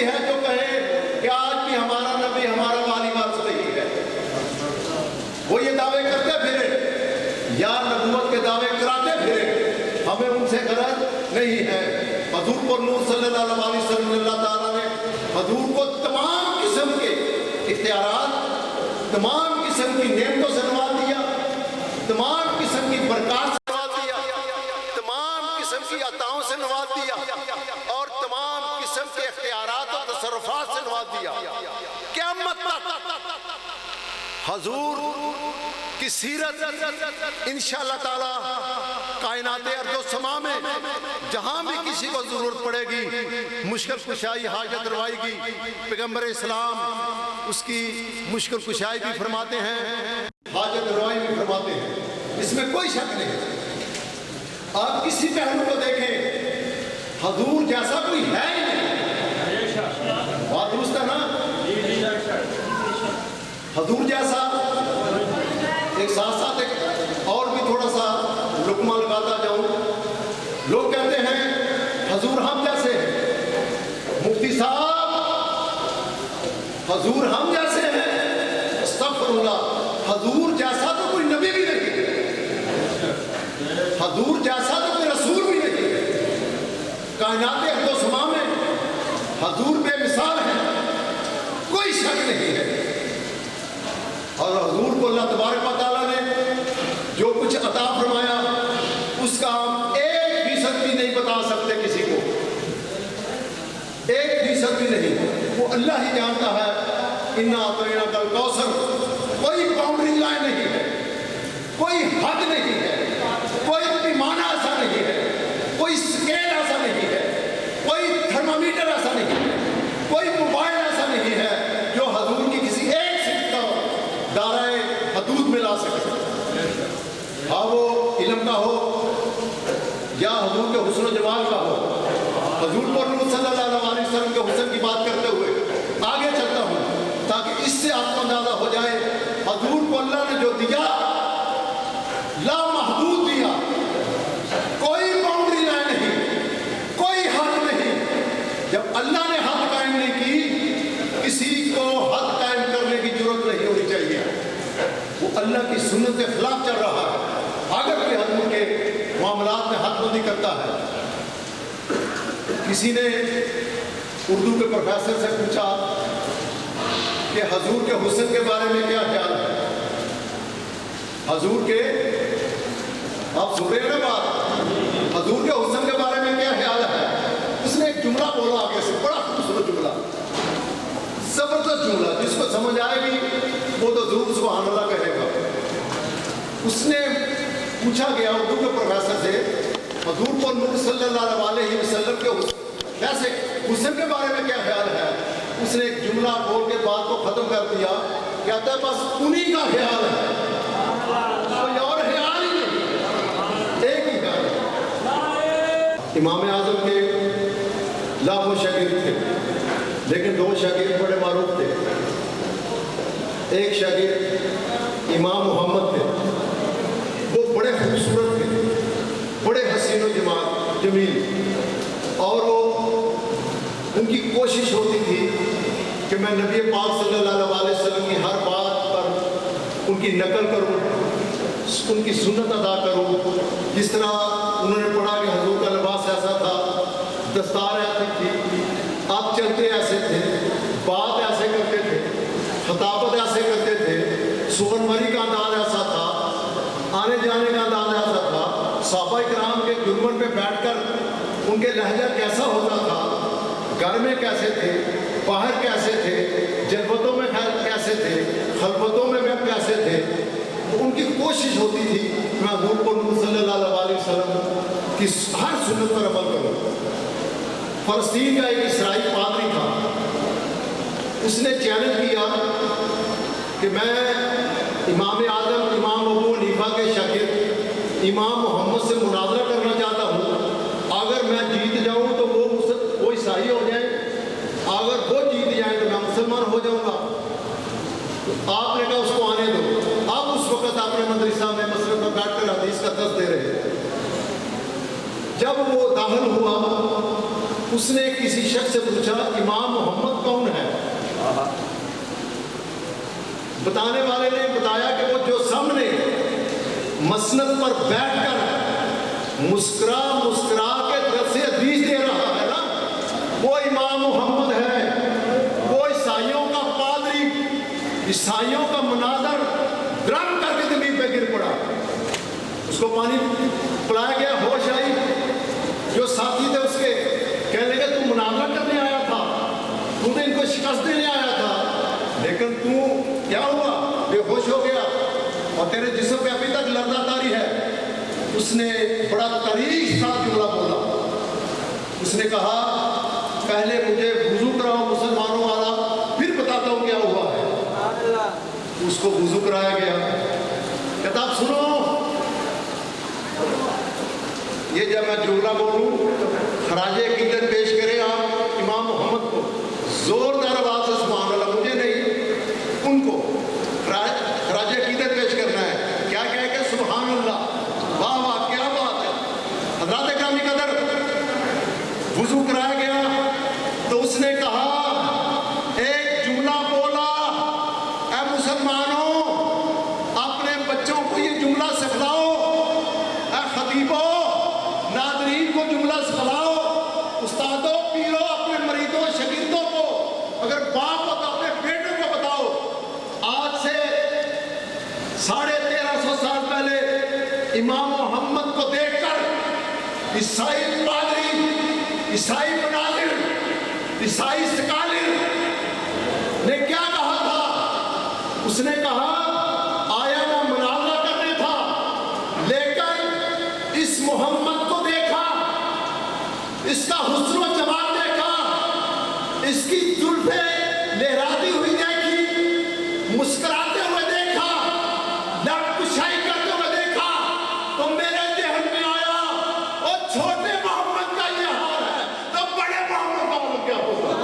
کوئی ہے جو کہے کہ آج بھی ہمارا نبی ہمارا والی وارث نہیں ہے؟ وہ یہ دعوے کرتے پھرے یا نبوت کے دعوے کراتے پھرے، ہمیں ان سے غرض نہیں ہے۔ حضور پر نور صلی اللہ علیہ وسلم اللہ تعالیٰ نے حضور کو تمام قسم کے اختیارات، تمام قسم کی نعمتوں سے نواز دیا، تمام قسم کی برکات سے نواز دیا، تمام قسم کی عطاؤں سے نواز دیا، اور تمام قسم کے اختیارات اور تصرفات سے نواز دیا۔ قیامت تک حضور کی سیرت انشاءاللہ تعالی کائنات ارض و سما میں جہاں بھی کسی کو ضرورت پڑے گی، مشکل کشائی حاجت روائی کی، پیغمبر اسلام اس کی مشکل کشائی بھی فرماتے ہیں، حاجت روائی بھی فرماتے ہیں، اس میں کوئی شک نہیں۔ آپ کسی پہلو کو دیکھیں، حضور جیسا کوئی ہے ہی نہیں، بات درست ہے نا؟ حضور جیسا ایک ساتھ ساتھ ایک اور بھی تھوڑا سا لقمہ لگاتا جاؤں، لوگ کہتے ہیں حضور ہم جیسے ہیں، مفتی صاحب حضور ہم جیسے ہیں، استغفر اللہ، حضور جیسا تو کوئی نبی بھی نہیں ہے، حضور جیسا تو کوئی رسول بھی نہیں ہے، کائنات ارض و سما میں حضور بے مثال ہے، کوئی شک نہیں ہے۔ اور حضور کو اللہ تبارک و تعالیٰ نے جو کچھ عطا فرمایا اس کا ہم 1% بھی نہیں بتا سکتے کسی کو، 1% بھی نہیں، وہ اللہ ہی جانتا ہے۔ اِنَّا أَعْطَيْنَاكَ الْكَوْثَرَ، کوئی باؤنڈری لائن نہیں ہے، کوئی حد نہیں ہے، کوئی پیمانہ ایسا نہیں ہے، کوئی اسکیل ایسا نہیں ہے، کوئی تھرمامیٹر ایسا نہیں ہے، کوئی موبائل ایسا نہیں ہے جو حضور کی کسی ایک صفت کا دائرۂ حدود میں لا سکے، ہاں وہ علم کا ہو یا حضور کے حسن و جمال کا ہو۔ حضور پر نور صلی اللہ علیہ وسلم کے حسن کی بات کرتے ہوئے آگے چلتا ہوں تاکہ اس سے آپ کو اندازہ ہو جائے حضور کو اللہ نے جو دیا لامحدود دیا، کوئی باؤنڈری لائن نہیں، کوئی حد نہیں۔ جب اللہ نے حد قائم نہیں کی، کسی کو حد قائم کرنے کی ضرورت نہیں ہونی چاہیے۔ وہ اللہ کی سنت کے خلاف چل رہا ہے اگر کوئی حضور کے معاملات میں حد بندی کرتا ہے۔ کسی نے اردو کے پروفیسر سے پوچھا کہ حضور کے حسن کے بارے میں کیا خیال ہے؟ حضور کے، آپ سن رہے ہیں نا بات، حضور کے حسن کے بارے میں کیا خیال ہے؟ اس نے ایک جملہ بولا آگے سے، بڑا خوبصورت جملہ، زبردست جملہ، جس کو سمجھ آئے گی وہ تو ضرور سبحان اللہ کہے گا۔ اس نے پوچھا گیا اردو کے پروفیسر سے حضور پر نور صلی اللہ علیہ وسلم کے کیسے حسن کے بارے میں کیا خیال ہے؟ اس نے ایک جملہ بول کے بات کو ختم کر دیا، کہتا ہے بس انہی کا خیال ہے، کوئی اور خیال ہی نہیں، ایک ہی خیال ہے۔ امام اعظم کے لاکھوں شاگرد تھے لیکن 2 شاگرد بڑے معروف تھے۔ ایک شاگرد امام محمد تھے، وہ بڑے خوبصورت تھے، بڑے حسین و جمیل، اور وہ ان کی کوشش ہوتی تھی کہ میں نبی پاک صلی اللہ علیہ وسلم کی ہر بات پر ان کی نقل کروں، ان کی سنت ادا کروں۔ جس طرح انہوں نے پڑھا کہ حضور کا لباس ایسا تھا، دستار ایسی تھی، آپ چلتے ایسے تھے، بات ایسے کرتے تھے، خطابت ایسے کرتے تھے، سخنوری کا انداز ایسا تھا، آنے جانے کا انداز ایسا تھا، صحابہ کرام کے جرمن پہ بیٹھ کر ان کے لہجہ کیسا ہوتا تھا، گھر میں کیسے تھے، باہر کیسے تھے، جلوتوں میں کیسے تھے، خلوتوں میں کیسے تھے۔ ان کی کوشش ہوتی تھی میں حضور کو نور صلی اللہ علیہ وسلم کی ہر سنت پر عمل کروں۔ فلسطین کا ایک اسرائیل پادری تھا، اس نے چیلنج کیا کہ میں امام اعظم امام ابو حنیفہ کے شاگرد امام محمد سے مناظرہ کرنا چاہتا ہوں، اگر میں جیت جاؤں تو وہ عیسائی ہو جائیں، اگر وہ جیت جائیں تو میں مسلمان ہو جاؤں گا۔ تو آپ نے کہا اس کو آنے دو۔ آپ اس وقت اپنے مدرسہ میں مسجد پر بیٹھ کر حدیث کا درس دے رہے۔ جب وہ داخل ہوا اس نے کسی شخص سے پوچھا امام محمد کون ہے؟ بتانے والے نے بتایا کہ وہ جو سامنے مسند پر بیٹھ کر مسکرا کے درس حدیث دے رہا ہے نا، وہ امام محمد ہے۔ وہ عیسائیوں کا پادری، عیسائیوں کا مناظر درم کر کے زمین پہ گر پڑا، اس کو پانی پلایا گیا، ہوش آئی۔ جو ساتھی تھے اس کے کہنے لگے تو مناظرہ کرنے آیا تھا، تو نے ان کو شکست دینے آیا تھا، لیکن تو کیا ہوا؟ بے ہوش ہو گیا اور تیرے جسم پہ ابھی تک لرزہ طاری ہے۔ اس نے بڑا طریق ساتھ جملہ بولا، اس نے کہا پہلے مجھے وضو کراؤ مسلمانوں والا، پھر بتاتا ہوں کیا ہوا ہے۔ اس کو وضو کرایا گیا، کہتا آپ سنو، یہ جب میں جملہ بولوں خراج عقیدت پیش کریں آپ امام محمد کو، زوردار آواز سے سبحان اللہ، مجھے نہیں ان کو خراج عقیدت پیش کرنا ہے۔ کیا کہہ کہ سبحان اللہ، واہ واہ کیا بات ہے۔ حضرات گرامی قدر، وضو کرایا گیا تو اس نے کہا ایک جملہ بولا، اے مسلمانوں اپنے بچوں کو یہ جملہ سکھلاؤ، اے خطیبوں ناظرین کو جملہ سکھلاؤ، استادوں پیروں اپنے مریدوں شاگردوں کو، اگر باپ ہو تو اپنے بیٹوں کو بتاؤ۔ آج سے 1350 سال پہلے امام محمد کو دیکھ کر عیسائی پادری، عیسائی مناظر، عیسائی سکالر نے کیا کہا تھا؟ اس نے کہا آیا وہ مناظرہ کرنے تھا، لیکن اس محمد کو دیکھا، اس کا حسن و جمال دیکھا، اس کی زلفیں لہراتی ہوئی دیکھی، مسکراتے ہوئے دیکھا، لب کشائی کرتے ہوئے دیکھا، تو میرے ذہن میں آیا اور چھوٹے محمد کا یہ حال ہے تو بڑے محمد کا حال کیا ہوگا؟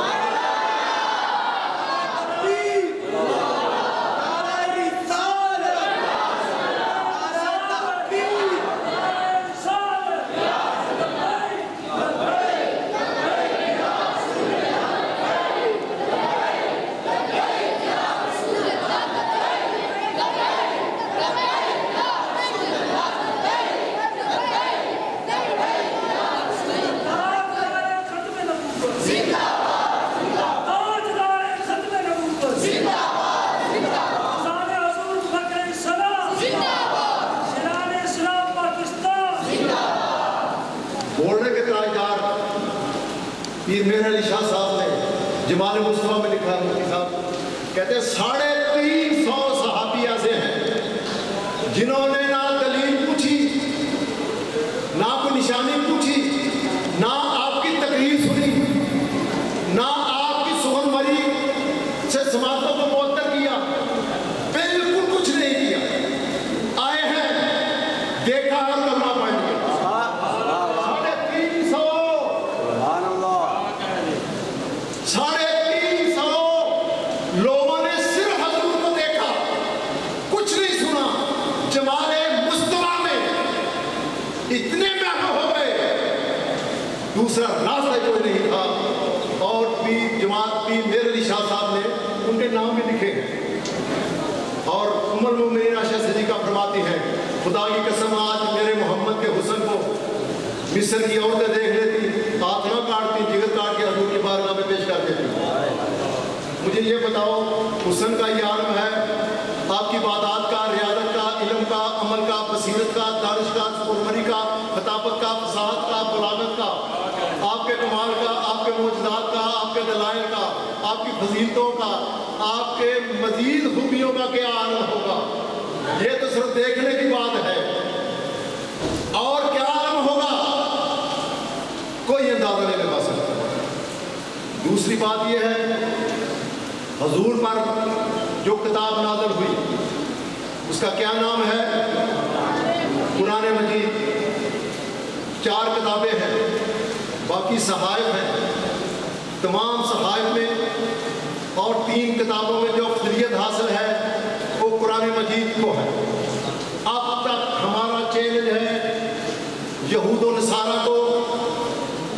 پیر مہر علی شاہ صاحب نے جمال مصطفیٰ میں لکھا ہے، مفتی صاحب کہتے ہیں 350 صحابی ایسے ہیں جنہوں نے نہ دلیل پوچھی، نہ کوئی نشانی پوچھی، نہ آپ کی تقریر سنی، نہ آپ کی سخنوری سے سماعتوں کو معطل کیا، بالکل کچھ نہیں کیا، آئے ہیں دیکھا اور کلمہ پڑھ لیا۔ 350 لوگوں نے صرف حضور کو دیکھا، کچھ نہیں سنا، جمال مصطفیٰ میں اتنے محو ہو گئے، دوسرا راستہ کوئی نہیں تھا۔ اور پیر جماعت پیر مہر علی شاہ صاحب نے ان کے نام بھی لکھے ہیں، اور ام المؤمنین عائشہ صدیقہ فرماتی ہیں خدا کی قسم آج میرے محمد کے حسن کو مصر کی عورتیں دیکھ لیتی، ہاتھ نہ کاٹتی، جگر کاٹ کے حضور کی بارگاہ میں پیش کر دیتی۔ مجھے یہ بتاؤ حسن کا یہ عالم ہے، آپ کی عبادات کا، ریاضت کا، علم کا، عمل کا، بصیرت کا، دانش کا، سخنوری کا، خطابت کا، فصاحت کا، بلاغت کا، آپ کے کمال کا، آپ کے معجزات کا، آپ کے دلائل کا، آپ کی فضیلتوں کا، آپ کے مزید خوبیوں کا کیا عالم ہوگا؟ یہ تو صرف دیکھنے کی بات ہے، اور کیا عالم ہوگا کوئی اندازہ نہیں لگا سکتا۔ دوسری بات یہ ہے حضور پر جو کتاب نازل ہوئی اس کا کیا نام ہے؟ قرآن مجید۔ 4 کتابیں ہیں، باقی صحائف ہیں، تمام صحائف میں اور 3 کتابوں میں جو افضلیت حاصل ہے وہ قرآن مجید کو ہے۔ اب تک ہمارا چیلنج ہے یہود و نصارہ کو،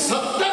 70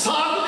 7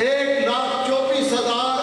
1,24,000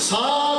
7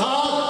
7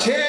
6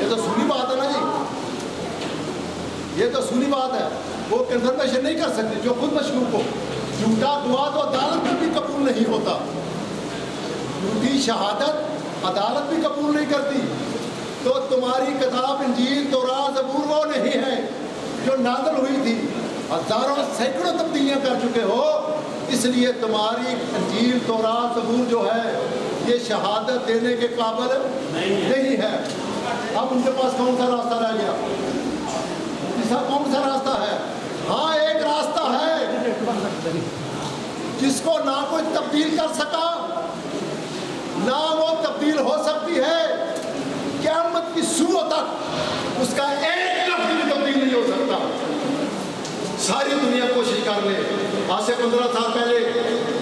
یہ تو سنی بات ہے نا جی، یہ تو سنی بات ہے. وہ کنفرمیشن نہیں کر سکتے جو خود مشکوک ہو. جھوٹا گواہ تو عدالت میں بھی قبول نہیں ہوتا. جھوٹی شہادت عدالت بھی قبول نہیں کرتی. تو تمہاری کتاب انجیل تورات زبور وہ نہیں ہے جو نازل ہوئی تھی. ہزاروں سینکڑوں تبدیلیاں کر چکے ہو، اس لیے تمہاری انجیل تورات زبور جو ہے یہ شہادت دینے کے قابل نہیں ہے. اب ان کے پاس کون سا راستہ رہ گیا؟ کون سا راستہ ہے؟ ہاں ایک راستہ ہے جس کو نہ کوئی تبدیل کر سکا نہ وہ تبدیل ہو سکتی ہے. قیامت کی صبح تک اس کا ایک لفظ بھی تبدیل نہیں ہو سکتا. ساری دنیا کوشش کر لے. آج سے 15 سال پہلے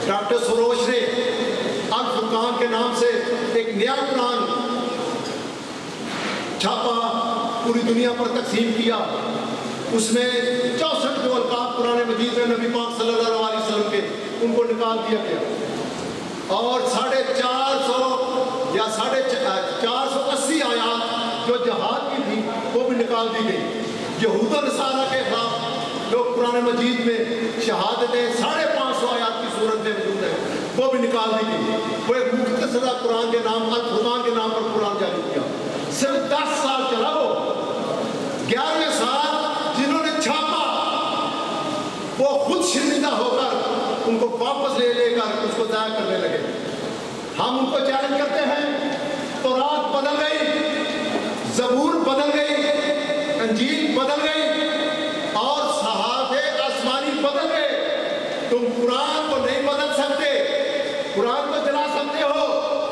ڈاکٹر سروش نے الفرقان کے نام سے ایک نیا قرآن چھاپا، پوری دنیا پر تقسیم کیا. اس میں 64 جو القاب قرآن مجید میں نبی پاک صلی اللہ علیہ وسلم کے ان کو نکال دیا گیا، اور 450 یا 480 آیات جو جہاد کی تھی وہ بھی نکال دی گئی. یہود و نصارہ کے خلاف جو قرآن مجید میں شہادتیں 550 آیات کی صورت میں موجود ہے وہ بھی نکال دی گئی. وہ ایک مختصرہ قرآن کے نام الفرقان کے نام پر قرآن جاری کیا. صرف 10 سال چلا. وہ 11ویں سال جنہوں نے چھاپا وہ خود شرمندہ ہو کر ان کو واپس لے کر اس کو ضائع کرنے لگے. ہم ان کو چیلنج کرتے ہیں، تورات بدل گئی، زبور بدل گئی، انجیل بدل گئی اور صحائف آسمانی بدل گئے. تم قرآن کو نہیں بدل سکتے. قرآن کو جلا سکتے ہو،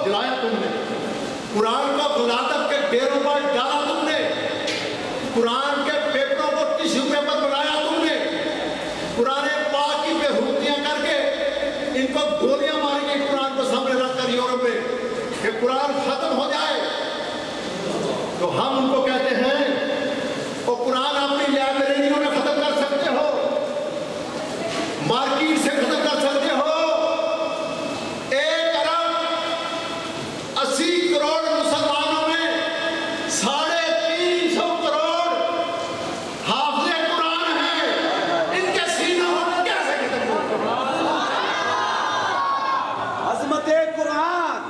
جلایا تم نے. قرآن کو غلاظت کے ڈیروں پر ڈالا تم نے. قرآن کے پیپروں کو ٹیشو پیپر بنایا تم نے. قرآن پاک کی بےحودیاں کر کے ان کو گولیاں ماری گئی قرآن کو سامنے رکھ کر یورپ میں کہ قرآن ختم ہو جائے. تو ہم ان کو کہتے ہیں وہ قرآن اپنی لائبریریوں میں ختم کر سکتے ہو، مارکیٹ سے ختم کر سکتے ہو. 1.80 کروڑ مسلمانوں میں 350 کروڑ حافظ قرآن ہیں. ان کے سینوں کو کیسے ختم ہو؟ عظمت قرآن،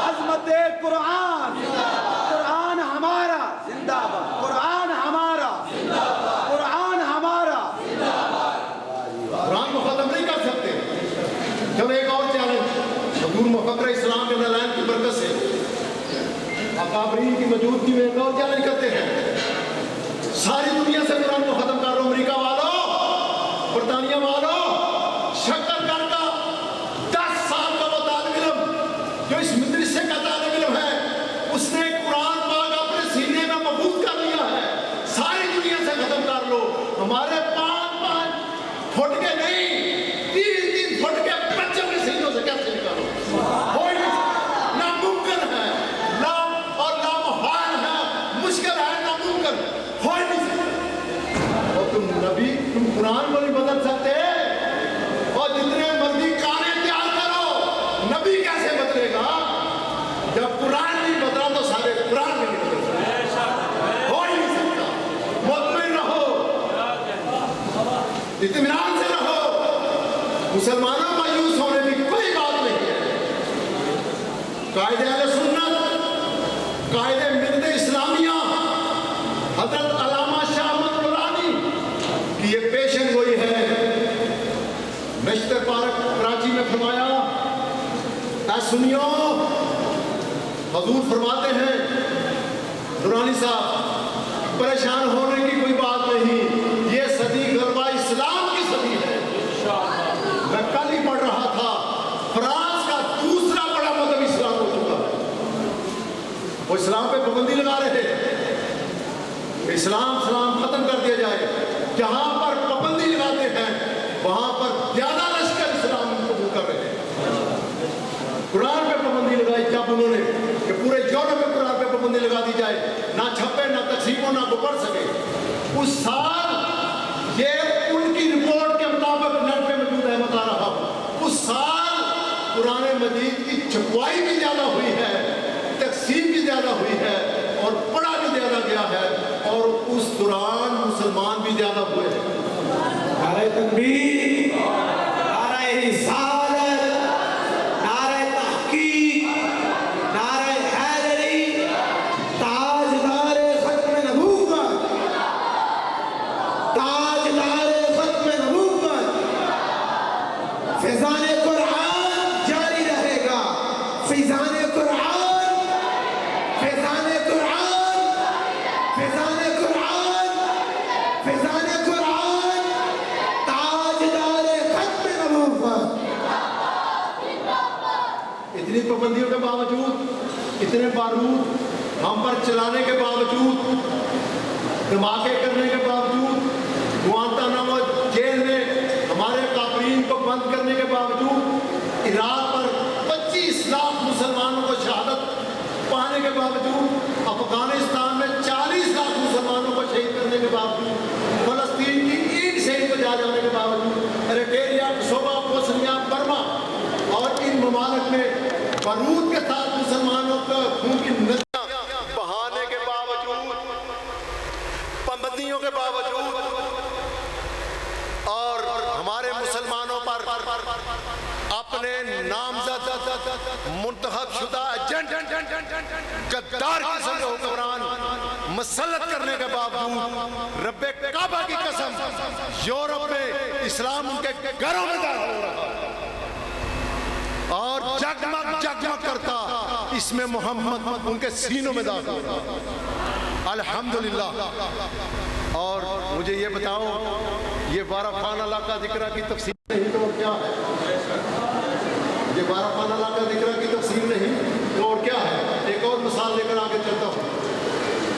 عظمت قرآن. قرآن ہمارا زندہ باد. قرآن ہمارا، قرآن ہمارا. قرآن کو ختم نہیں کر سکتے. چلو ایک اور چیلنج حضور مفکر اسلام کے نلائن کی برکت سے اکابرین کی موجودگی میں ایک اور چیلنج کرتے ہیں. ساری دنیا سے قرآن کو ختم کر رہو. امریکہ والوں، برطانیہ والوں، شکر گڑھ کا 10 سال کا وہ طالب علم جو اس مدرسے کا طالب علم ہے، اس نے قرآن پاک اپنے سینے میں محفوظ کر لیا ہے. ساری دنیا سے ختم کر لو. ہمارے 5 فٹ کے نہیں، 3 فٹ کے بچوں کے سینوں سے کیسے نکالو؟ کوئی ناممکن ہے. اور نامحال ہے، مشکل ہے، ناممکن ہو ہی نہیں سکتا. اور تم قرآن کو نہیں بدل سکتے. اور جتنے مرضی کاریں تیار کرو، نبی کیسے بدلے گا؟ جب قرآن نہیں بدلا تو سارے قرآن نہیں بدل سکتے. ہو ہی نہیں سکتا. مطمئن رہو، اطمینان سے رہو. مسلمانوں مایوس ہونے کی کوئی بات نہیں ہے. قائد اہل سنت، قائد ملت اسلامیہ حضرت علامہ شاہ احمد نورانی کی یہ پیشن گوئی ہے. نشتر پارک کراچی میں فرمایا، اے سنیو، حضور فرماتے ہیں نورانی صاحب پریشان ہونے کی کوئی بات نہیں، یہ صدی غربہ اسلام کی صدی ہے. میں کل ہی پڑھ رہا تھا فرانس کا دوسرا بڑا مذہب اسلام ہو چکا ہے. وہ اسلام پہ پابندی لگا رہے ہیں. اسلام ختم کر دیا جائے. جہاں پر پابندی لگاتے ہیں وہاں پر زیادہ لشکر اسلام قبول کر رہے ہیں. قرآن پہ پابندی لگائی جب انہوں نے کہ پورے یورپ میں قرآن پہ پابندی لگا دی جائے، نہ چھپے، نہ تقسیم ہو، نہ کو پڑھ سکے. اس سال یہ ان کی رپورٹ کے مطابق نیٹ پہ موجود ہے، بتا رہا ہوں، اس سال قرآن مجید کی چھپوائی بھی زیادہ ہوئی ہے، تقسیم بھی زیادہ ہوئی ہے اور پڑھا بھی کیا ہے اور اس دوران مسلمان بھی زیادہ ہوئے ہیں۔ نعرہ تکبیر، نعرہ رسالت، نعرہ تحقیق، نعرہ حیدری، تاجدار ختم نبوت، تاجدار ختم نبوت، فیضان قرآن جاری رہے گا، فیضان قرآن، فیضان قرآن، فیضان قرآن، فیضان قرآن، تاجدار ختم نبوت۔ اتنی پابندیوں کے باوجود، اتنے بارود ہم پر چلانے کے باوجود، دھماکے کرنے کے باوجود، گوانتانامو جیل میں ہمارے کافرین کو بند کرنے کے باوجود، عراق پر 25 لاکھ مسلمانوں کو شہادت پانے کے باوجود، افغانستان میں 40 لاکھ مسلمانوں کو شہید کرنے کے باوجود، فلسطین کی اینٹ شہید پہ جا جانے کے باوجود، ایریٹریا، کوسووا، بوسنیا، برما اور ان ممالک میں بارود کے ساتھ مسلمانوں کو خون کی ندیاں بہانے کے باوجود، پابندیوں کے باوجود، اور ہمارے مسلمانوں پر اپنے نامزد منتخب شدہ ایجنٹ غدار قسم کے حکمران مسلط کرنے کے باوجود، رب کعبہ کی قسم، یورپ میں اسلام ان کے گھروں میں داخل ہو رہا ہے اور جگمگ جگمگ کرتا اس میں محمد ان کے سینوں میں داخل ہو رہا ہے، الحمدللہ۔ اور مجھے یہ بتاؤ، یہ بارہ علاقہ ذکرہ کی تفسیر نہیں تو کیا ہے؟ یہ بارہ علاقہ ذکرہ کی تفسیر نہیں تو اور کیا ہے؟